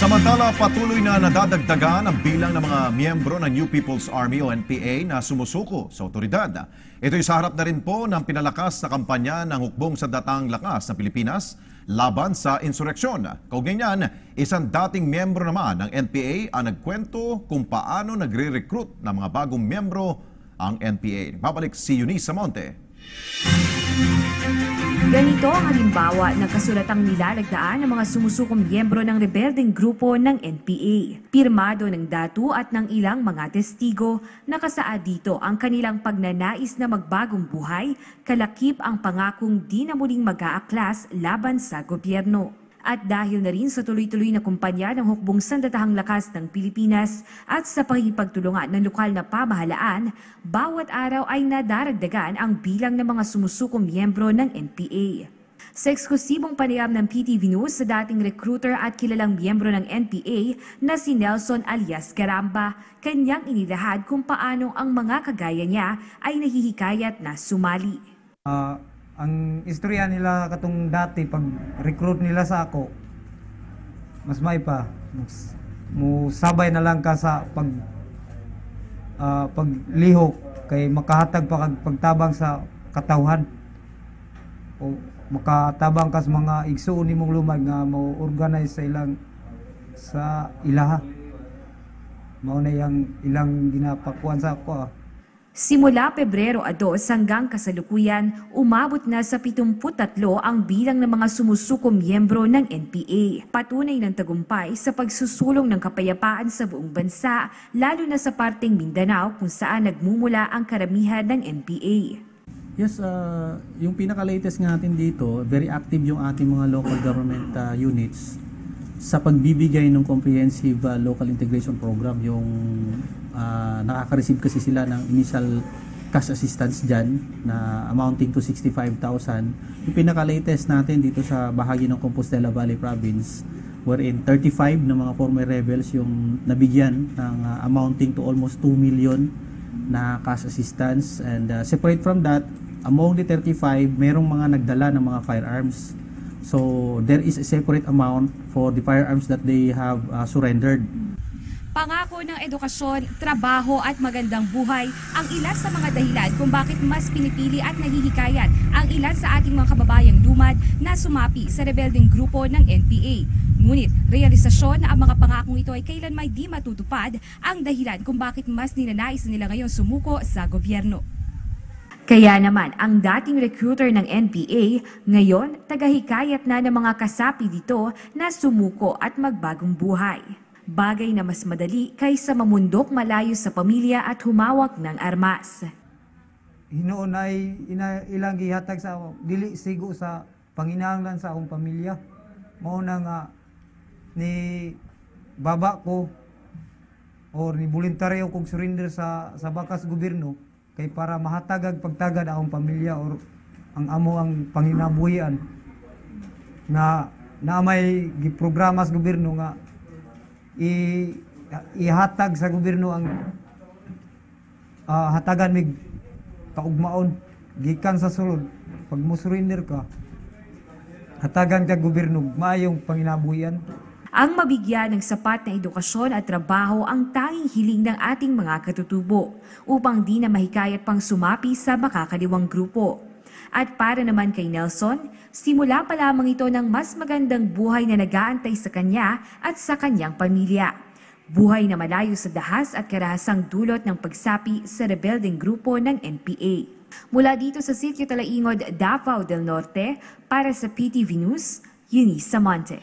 Samantala, patuloy na nadadagdagan ang bilang ng mga miyembro ng New People's Army o NPA na sumusuko sa otoridad. Ito'y sa harap na rin po ng pinalakas na kampanya ng Hukbong Sandatahang Lakas ng Pilipinas laban sa insureksyon. Kaugnay niyan, isang dating miyembro naman ng NPA ang nagkwento kung paano nagre-recruit ng mga bagong miyembro ang NPA. Babalik si Eunice Samonte. Ganito ang halimbawa ng kasulatang nilalagdaan ng mga sumusukong miyembro ng rebeldeng grupo ng NPA. Pirmado ng datu at ng ilang mga testigo, nakasaad dito ang kanilang pagnanais na magbagong buhay, kalakip ang pangakong di na muling mag-aaklas laban sa gobyerno. At dahil na rin sa tuloy-tuloy na kumpanya ng Hukbong Sandatahang Lakas ng Pilipinas at sa pakikipagtulungan ng lokal na pamahalaan, bawat araw ay nadaragdagan ang bilang ng mga sumusukong miyembro ng NPA. Sa eksklusibong panayam ng PTV News sa dating recruiter at kilalang miyembro ng NPA na si Nelson alias Garamba, kanyang inilahad kung paano ang mga kagaya niya ay nahihikayat na sumali. Ang istorya nila katong dati pag recruit nila sa ako, mas may pa sabay na lang ka sa paglihok kay makahatag pa kag pagtabang sa katawhan o makatabang ka sa mga igsuon nimong lumay nga mo organize sa ilaha. Mao na yang ilang ginapakuan sa ako. Simula Pebrero 2 hanggang kasalukuyan, umabot na sa 73 ang bilang ng mga sumusuko miyembro ng NPA. Patunay ng tagumpay sa pagsusulong ng kapayapaan sa buong bansa, lalo na sa parteng Mindanao kung saan nagmumula ang karamihan ng NPA. Yes, yung pinaka-latest natin dito, very active yung ating mga local government units sa pagbibigay ng comprehensive local integration program. Yung nakaka-receive kasi sila ng initial cash assistance dyan na amounting to 65,000. Yung pinaka-latest natin dito sa bahagi ng Compostela Valley Province, wherein 35 ng mga former rebels yung nabigyan ng amounting to almost 2 million na cash assistance. And separate from that, among the 35, merong mga nagdala ng mga firearms. So there is a separate amount for the firearms that they have surrendered. Pangako ng edukasyon, trabaho at magandang buhay ang ilan sa mga dahilan kung bakit mas pinipili at nahihikayat ang ilan sa ating mga kababayang lumad na sumapi sa rebeldeng grupo ng NPA. Ngunit realisasyon na ang mga pangakong ito ay kailan may di matutupad ang dahilan kung bakit mas ninanais nila ngayon sumuko sa gobyerno. Kaya naman, ang dating recruiter ng NPA, ngayon tagahikayat na ng mga kasapi dito na sumuko at magbagong buhay. Bagay na mas madali kaysa mamundok malayo sa pamilya at humawak ng armas. Hinoon ay ilang gihatag sa ako, dili sigo sa panginahanglan sa akong pamilya. Mao na nga ni baba ko or ni voluntaryo kong surrender sa bakas gobyerno kay para mahatagag pagtagad akong pamilya or ang amo ang panginabuhian na may giprograma sa gobyerno nga ihatag sa gobyerno ang hatagan mig kaugmaon gikan sa sulod. Pag mo surrender ka, hatagan ka gobyerno maayong panginabuhian. Ang mabigyan ng sapat na edukasyon at trabaho ang tanging hiling ng ating mga katutubo upang di na mahikayat pang sumapi sa makakaliwang grupo. At para naman kay Nelson, simula pa lamang ito ng mas magandang buhay na nag-aantay sa kanya at sa kanyang pamilya. Buhay na malayo sa dahas at karahasang dulot ng pagsapi sa rebeldeng grupo ng NPA. Mula dito sa Sitio Talaingod, Davao del Norte, para sa PTV News, Eunice Samonte.